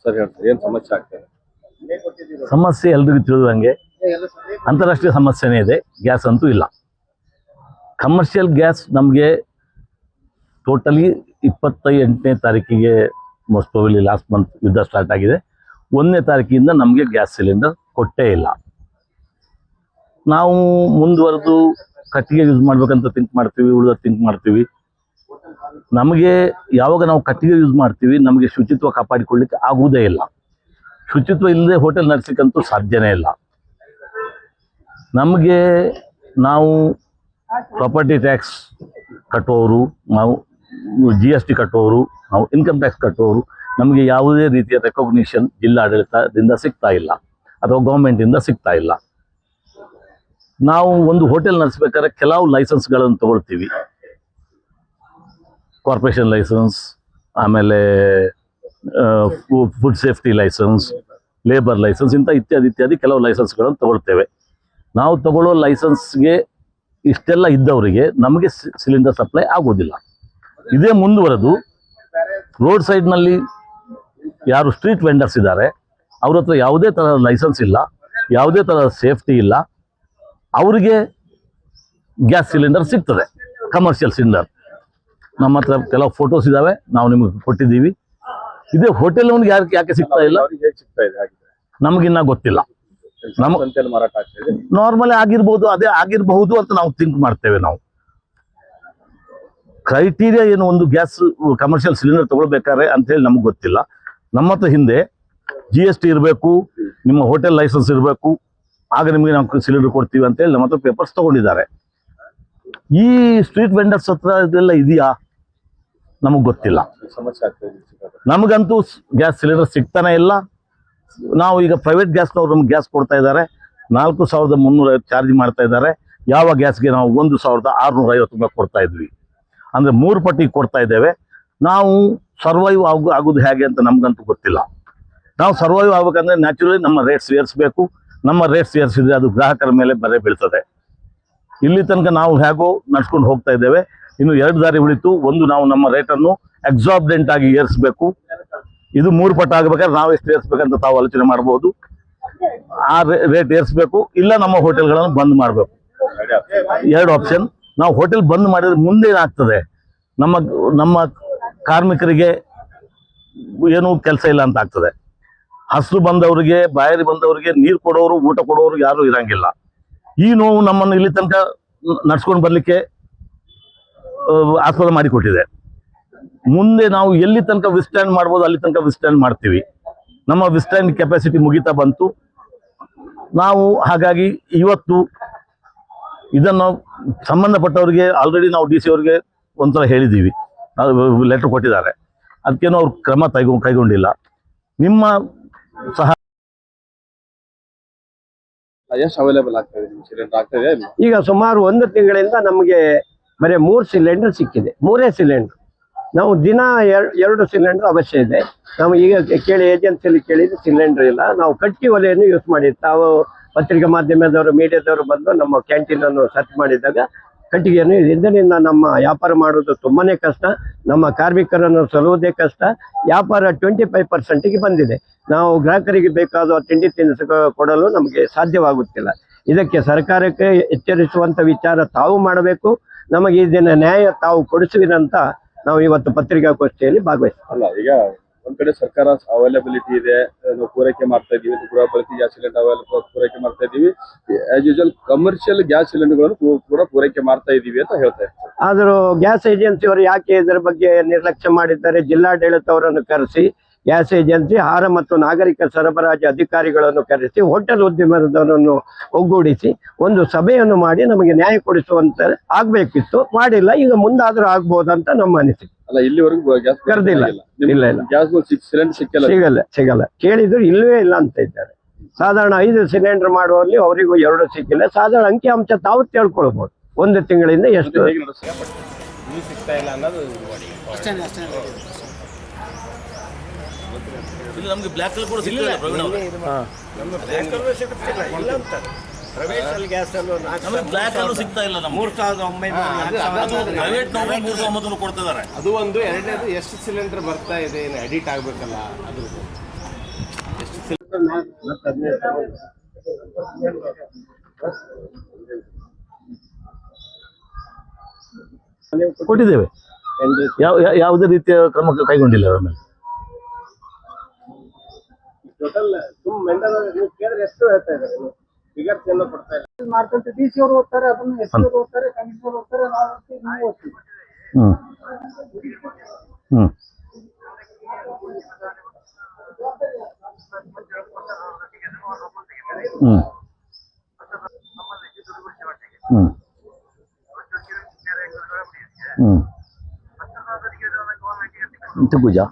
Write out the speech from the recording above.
Sir ಹೇಳ್ತಾರೆ ಏನು ಸಮಸ್ಯೆ ಆಗ್ತದೆ? ಸಮಸ್ಯೆ ಎಲ್ರಿಗೂ ತಿಳಿದಂಗೆ ಅಂತಾರಾಷ್ಟ್ರೀಯ ಸಮಸ್ಯೆನೇ ಇದೆ, ಗ್ಯಾಸ್ ಅಂತೂ ಇಲ್ಲ. ಕಮರ್ಷಿಯಲ್ ಗ್ಯಾಸ್ ನಮಗೆ ಟೋಟಲಿ 28ನೇ ತಾರೀಕಿಗೆ ಮೋಸ್ಟ್ ಪ್ರಾಬಬ್ಲಿ ಲಾಸ್ಟ್ ಮಂತ್ ಯುದ್ಧ ಸ್ಟಾರ್ಟ್ ಆಗಿದೆ. 1ನೇ ತಾರೀಕಿಂದ ನಮಗೆ ಗ್ಯಾಸ್ ಸಿಲಿಂಡರ್ ಕೊಟ್ಟೇ ಇಲ್ಲ. ನಾವು ಮುಂದುವರೆದು ಕಟ್ಟಿಗೆ ಯೂಸ್ ಮಾಡ್ಬೇಕಂತ ಥಿಂಕ್ ಮಾಡ್ತೀವಿ, ಉಳಿದ ಥಿಂಕ್ ಮಾಡ್ತೀವಿ. ನಮಗೆ ಯಾವಾಗ ನಾವು ಕಟ್ಟಿಗೆ ಯೂಸ್ ಮಾಡ್ತೀವಿ ನಮಗೆ ಶುಚಿತ್ವ ಕಾಪಾಡಿಕೊಳ್ಳಿಕ್ಕೆ ಆಗುವುದೇ ಇಲ್ಲ. ಶುಚಿತ್ವ ಇಲ್ಲದೆ ಹೋಟೆಲ್ ನಡೆಸಲಿಕ್ಕಂತೂ ಸಾಧ್ಯನೇ ಇಲ್ಲ. ನಮಗೆ ನಾವು ಪ್ರಾಪರ್ಟಿ ಟ್ಯಾಕ್ಸ್ ಕಟ್ಟುವವರು, ನಾವು GST ಕಟ್ಟುವವರು, ನಾವು ಇನ್ಕಮ್ ಟ್ಯಾಕ್ಸ್ ಕಟ್ಟುವವರು, ನಮಗೆ ಯಾವುದೇ ರೀತಿಯ ರೆಕಗ್ನಿಷನ್ ಜಿಲ್ಲಾಡಳಿತದಿಂದ ಸಿಗ್ತಾ ಇಲ್ಲ ಅಥವಾ ಗೌರ್ಮೆಂಟಿಂದ ಸಿಗ್ತಾ ಇಲ್ಲ. ನಾವು ಒಂದು ಹೋಟೆಲ್ ನಡೆಸಬೇಕಾದ್ರೆ ಕೆಲವು ಲೈಸೆನ್ಸ್ಗಳನ್ನು ತಗೊಳ್ತೀವಿ, ಕಾರ್ಪೊರೇಷನ್ ಲೈಸೆನ್ಸ್, ಆಮೇಲೆ food safety license, labour license, ಇಂಥ ಇತ್ಯಾದಿ ಕೆಲವು ಲೈಸೆನ್ಸ್ಗಳನ್ನು ತಗೊಳ್ತೇವೆ. ನಾವು ತಗೊಳ್ಳೋ ಲೈಸೆನ್ಸ್ಗೆ ಇಷ್ಟೆಲ್ಲ ಇದ್ದವರಿಗೆ ನಮಗೆ ಸಿಲಿಂಡರ್ ಸಪ್ಲೈ ಆಗೋದಿಲ್ಲ. ಇದೇ ಮುಂದುವರೆದು ರೋಡ್ ಸೈಡ್ನಲ್ಲಿ ಯಾರು ಸ್ಟ್ರೀಟ್ ವೆಂಡರ್ಸ್ ಇದ್ದಾರೆ ಅವ್ರ ಹತ್ರ ಯಾವುದೇ ಥರದ ಲೈಸೆನ್ಸ್ ಇಲ್ಲ, ಯಾವುದೇ ಥರದ ಸೇಫ್ಟಿ ಇಲ್ಲ, ಅವರಿಗೆ ಗ್ಯಾಸ್ ಸಿಲಿಂಡರ್ ಸಿಗ್ತದೆ, ಕಮರ್ಷಿಯಲ್ ಸಿಲಿಂಡರ್. ನಮ್ಮ ಹತ್ರ ಕೆಲವು ಫೋಟೋಸ್ ಇದ್ದಾವೆ, ನಾವು ನಿಮಗೆ ಕೊಟ್ಟಿದ್ದೀವಿ. ಇದೇ ಹೋಟೆಲ್ ಅವ್ನಿಗೆ ಯಾಕೆ ಸಿಗ್ತಾ ಇಲ್ಲ ನಮಗಿನ್ನ ಗೊತ್ತಿಲ್ಲ. ನಾರ್ಮಲಿ ಆಗಿರ್ಬೋದು, ಅದೇ ಆಗಿರಬಹುದು ಅಂತ ನಾವು ಥಿಂಕ್ ಮಾಡ್ತೇವೆ. ನಾವು ಕ್ರೈಟೀರಿಯಾ ಏನು ಒಂದು ಗ್ಯಾಸ್ ಕಮರ್ಷಿಯಲ್ ಸಿಲಿಂಡರ್ ತಗೊಳ್ಬೇಕಾದ್ರೆ ಅಂತೇಳಿ ನಮ್ಗೆ ಗೊತ್ತಿಲ್ಲ. ನಮ್ಮ ಹತ್ರ ಹಿಂದೆ GST ಇರಬೇಕು, ನಿಮ್ಮ ಹೋಟೆಲ್ ಲೈಸೆನ್ಸ್ ಇರಬೇಕು, ಆಗ ನಿಮಗೆ ನಾವು ಸಿಲಿಂಡರ್ ಕೊಡ್ತೀವಿ ಅಂತೇಳಿ ನಮ್ಮ ಹತ್ರ ಪೇಪರ್ಸ್ ತಗೊಂಡಿದ್ದಾರೆ. ಈ ಸ್ಟ್ರೀಟ್ ವೆಂಡರ್ಸ್ ಹತ್ರ ಇದೆಲ್ಲ ಇದೆಯಾ ನಮಗೆ ಗೊತ್ತಿಲ್ಲ. ನಮಗಂತೂ ಗ್ಯಾಸ್ ಸಿಲಿಂಡರ್ ಸಿಗ್ತಾನೆ ಇಲ್ಲ. ನಾವು ಈಗ ಪ್ರೈವೇಟ್ ಗ್ಯಾಸ್ನವ್ರು ನಮ್ಗೆ ಗ್ಯಾಸ್ ಕೊಡ್ತಾ ಇದ್ದಾರೆ, 4350 ಚಾರ್ಜ್ ಮಾಡ್ತಾ ಇದ್ದಾರೆ. ಯಾವ ಗ್ಯಾಸ್ಗೆ ನಾವು 1650 ರೂಪಾಯಿ ಕೊಡ್ತಾ ಇದ್ವಿ, ಅಂದರೆ 3 ಪಟ್ಟಿಗೆ ಕೊಡ್ತಾ ಇದ್ದೇವೆ. ನಾವು ಸರ್ವೈವ್ ಆಗೋದು ಹೇಗೆ ಅಂತ ನಮಗಂತೂ ಗೊತ್ತಿಲ್ಲ. ನಾವು ಸರ್ವೈವ್ ಆಗ್ಬೇಕಂದ್ರೆ ನ್ಯಾಚುರಲಿ ನಮ್ಮ ರೇಟ್ಸ್ ಏರಿಸಬೇಕು. ನಮ್ಮ ರೇಟ್ಸ್ ಏರಿಸಿದ್ರೆ ಅದು ಗ್ರಾಹಕರ ಮೇಲೆ ಬರೆ ಬೀಳ್ತದೆ. ಇಲ್ಲಿ ತನಕ ನಾವು ಹೇಗೋ ನಡ್ಸ್ಕೊಂಡು ಹೋಗ್ತಾ ಇದ್ದೇವೆ. ಇನ್ನು 2 ದಾರಿ ಉಳಿತು. ಒಂದು, ನಾವು ನಮ್ಮ ರೇಟನ್ನು ಎಕ್ಸಾಬ್ಡೆಂಟ್ ಆಗಿ ಏರಿಸಬೇಕು. ಇದು 3 ಪಟ್ಟು ಆಗಬೇಕಾದ್ರೆ ನಾವು ಎಷ್ಟು ಏರಿಸ್ಬೇಕಂತ ತಾವು ಆಲೋಚನೆ ಮಾಡ್ಬೋದು. ಆ ರೇಟ್ ಏರಿಸಬೇಕು, ಇಲ್ಲ ನಮ್ಮ ಹೋಟೆಲ್ಗಳನ್ನು ಬಂದ್ ಮಾಡಬೇಕು. 2 ಆಪ್ಷನ್. ನಾವು ಹೋಟೆಲ್ ಬಂದ್ ಮಾಡಿದ್ರೆ ಮುಂದೆ ಏನಾಗ್ತದೆ, ನಮ್ಮ ಕಾರ್ಮಿಕರಿಗೆ ಏನೂ ಕೆಲಸ ಇಲ್ಲ ಅಂತ ಆಗ್ತದೆ. ಹಸಿರು ಬಂದವರಿಗೆ, ಬಾಯಾರಿ ಬಂದವರಿಗೆ ನೀರು ಕೊಡೋರು, ಊಟ ಕೊಡೋರು ಯಾರೂ ಇರಂಗಿಲ್ಲ. ಈ ನೋವು ನಮ್ಮನ್ನು ಇಲ್ಲಿ ತನಕ ನಡ್ಸ್ಕೊಂಡು ಬರಲಿಕ್ಕೆ ಆಸ್ಪದ ಮಾಡಿಕೊಟ್ಟಿದೆ. ಮುಂದೆ ನಾವು ಎಲ್ಲಿ ತನಕ ವಿಸ್ಟ್ಯಾಂಡ್ ಮಾಡ್ಬೋದು ಅಲ್ಲಿ ತನಕ ವಿಸ್ಟ್ಯಾಂಡ್ ಮಾಡ್ತೀವಿ. ನಮ್ಮ ವಿಸ್ಟ್ಯಾಂಡ್ ಕೆಪಾಸಿಟಿ ಮುಗಿತಾ ಬಂತು. ನಾವು ಹಾಗಾಗಿ ಇವತ್ತು ಇದನ್ನು ಸಂಬಂಧಪಟ್ಟವರಿಗೆ ಆಲ್ರೆಡಿ ನಾವು DC ಅವರಿಗೆ ಒಂದ್ಸಲ ಹೇಳಿದ್ದೀವಿ, ಲೆಟರ್ ಕೊಟ್ಟಿದ್ದಾರೆ. ಅದಕ್ಕೇನೋ ಅವ್ರು ಕ್ರಮ ಕೈಗೊಂಡಿಲ್ಲ. ನಿಮ್ಮ ಸಹ ಎಷ್ಟು ಅವೈಲೇಬಲ್ ಆಗ್ತದೆ ಸಿಲಿಂಡರ್ ಆಗ್ತದೆ? ಈಗ ಸುಮಾರು 1 ತಿಂಗಳಿಂದ ನಮಗೆ ಬರೀ 3 ಸಿಲಿಂಡರ್ ಸಿಕ್ಕಿದೆ. 3 ಸಿಲಿಂಡರ್. ನಾವು ದಿನ 2 ಸಿಲಿಂಡರ್ ಅವಶ್ಯ ಇದೆ. ನಾವು ಈಗ ಕೇಳಿ ಏಜೆನ್ಸಿಯಲ್ಲಿ ಕೇಳಿದ್ರೆ ಸಿಲಿಂಡರ್ ಇಲ್ಲ. ನಾವು ಕಟ್ಟಿ ಒಲೆಯನ್ನು ಯೂಸ್ ಮಾಡಿದ್ದು. ತಾವು ಪತ್ರಿಕಾ ಮಾಧ್ಯಮದವರು, ಮೀಡಿಯಾದವರು ಬಂದು ನಮ್ಮ ಕ್ಯಾಂಟೀನನ್ನು ಸರ್ಚ್ ಮಾಡಿದಾಗ ಕಟ್ಟಿಗೆಯನ್ನು, ಇದರಿಂದ ನಮ್ಮ ವ್ಯಾಪಾರ ಮಾಡೋದು ತುಂಬಾನೇ ಕಷ್ಟ. ನಮ್ಮ ಕಾರ್ಮಿಕರನ್ನು ಸಲುವುದೇ ಕಷ್ಟ. ವ್ಯಾಪಾರ 25%ಗೆ ಬಂದಿದೆ. ನಾವು ಗ್ರಾಹಕರಿಗೆ ಬೇಕಾದ ತಿಂಡಿ ತಿನಿಸು ಕೊಡಲು ನಮಗೆ ಸಾಧ್ಯವಾಗುತ್ತಿಲ್ಲ. ಇದಕ್ಕೆ ಸರ್ಕಾರಕ್ಕೆ ಎಚ್ಚರಿಸುವಂತ ವಿಚಾರ ತಾವು ಮಾಡಬೇಕು. ನಮಗೆ ಇದನ್ನ ನ್ಯಾಯ ತಾವು ಕೊಡಿಸುವಿರಂತ ನಾವು ಇವತ್ತು ಪತ್ರಿಕಾಗೋಷ್ಠಿಯಲ್ಲಿ ಭಾಗವಹಿಸ್ತೀವಿ. ಅಲ್ಲ, ಈಗ ಒಂದ್ ಕಡೆ ಸರ್ಕಾರ ಅವೈಲಬಿಲಿಟಿ ಇದೆ, ನಾವು ಪೂರೈಕೆ ಮಾಡ್ತಾ ಇದೀವಿ, ಗೃಹ ಬಳಕೆ ಗ್ಯಾಸ್ ಸಿಲಿಂಡರ್ ಪೂರೈಕೆ ಮಾಡ್ತಾ ಇದೀವಿ. ಆಸ್ ಯೂಶುವಲ್ ಕಮರ್ಷಿಯಲ್ ಗ್ಯಾಸ್ ಸಿಲಿಂಡರ್ಗಳನ್ನು ಕೂಡ ಪೂರೈಕೆ ಮಾಡ್ತಾ ಇದೀವಿ ಅಂತ ಹೇಳ್ತಾರೆ. ಆದರೂ ಗ್ಯಾಸ್ ಏಜೆನ್ಸಿಯವರು ಯಾಕೆ ಇದರ ಬಗ್ಗೆ ನಿರ್ಲಕ್ಷ್ಯ ಮಾಡಿದ್ದಾರೆ? ಜಿಲ್ಲಾಡಳಿತವರನ್ನು ಕರೆಸಿ, ಗ್ಯಾಸ್ ಏಜೆನ್ಸಿ, ಆಹಾರ ಮತ್ತು ನಾಗರಿಕ ಸರಬರಾಜು ಅಧಿಕಾರಿಗಳನ್ನು ಕರೆಸಿ, ಹೋಟೆಲ್ ಉದ್ಯಮದವರನ್ನು ಒಗ್ಗೂಡಿಸಿ ಒಂದು ಸಭೆಯನ್ನು ಮಾಡಿ ನಮಗೆ ನ್ಯಾಯ ಕೊಡಿಸುವಂತ ಆಗ್ಬೇಕಿತ್ತು. ಮಾಡಿಲ್ಲ. ಈಗ ಮುಂದಾದ್ರೂ ಆಗ್ಬೋದಂತ ನಮ್ಮ ಅನಿಸಿಕೆ. ಅಲ್ಲ, ಇಲ್ಲಿವರೆಗೂ ಗ್ಯಾಸ್ ಕರೆದಿಲ್ಲ. ಇಲ್ಲ, ಗ್ಯಾಸ್ ಸಿಲಿಂಡರ್ ಸಿಗಲ್ಲ. ಕೇಳಿದ್ರು ಇಲ್ಲವೇ ಇಲ್ಲ ಅಂತ ಇದ್ದಾರೆ. ಸಾಧಾರಣ 5 ಸಿಲಿಂಡರ್ ಮಾಡುವಲ್ಲಿ ಅವರಿಗೂ 2 ಸಿಕ್ಕಿಲ್ಲ. ಸಾಧಾರಣ ಅಂಕಿಅಂಶ ತಾವು ತಿಳ್ಕೊಳ್ಬಹುದು. 1 ತಿಂಗಳಿಂದ ಎಷ್ಟು ಸಿಗ್ತಾ ಇಲ್ಲ ಅನ್ನೋದು ನಮಗೆ ಬ್ಲ್ಯಾಕ್ ಕೂಡ ಸಿಗ್ತಿಲ್ಲ. ಸಿಗ್ತಾ ಇಲ್ಲ. 3900 ಕೊಡ್ತಿದ್ದಾರೆ. ಅದು ಒಂದು. ಎರಡನೇದು ಎಷ್ಟು ಸಿಲಿಂಡರ್ ಬರ್ತಾ ಇದೆ, ಎಡಿಟ್ ಆಗ್ಬೇಕಲ್ಲ ಅದು. ಕೊಟ್ಟಿದ್ದೇವೆ. ಯಾವುದೇ ರೀತಿಯ ಕ್ರಮ ಕೈಗೊಂಡಿಲ್ಲ ಅವರ ಮೇಲೆ. ಟೋಟಲ್ ನೀವು ಕೇಳಿದ್ರೆ ಎಷ್ಟು ಹೇಳ್ತಾ ಇದ್ದಾರೆ, ಫಿಗರ್ಸ್ ಎಲ್ಲ ಕೊಡ್ತಾ ಇಲ್ಲ. ಮಾಡ್ಕೊಂತ ಡಿ.ಸಿ ಅವರು ಓದ್ತಾರೆ, ಅದನ್ನು ಎಸ್ ಅವರು ಓದ್ತಾರೆ, ಕಮಿಷನರ್ ಓದ್ತಾರೆ, ನಾವು ಓದ್ತೀವಿ, ನೀವು ಓದ್ತೀವಿ. ಹ್ಮ್ ಹ್ಮ್ ಹ್ಮ್ ಹ್ಮ್ ಹ್ಮ್ ಪೂಜಾ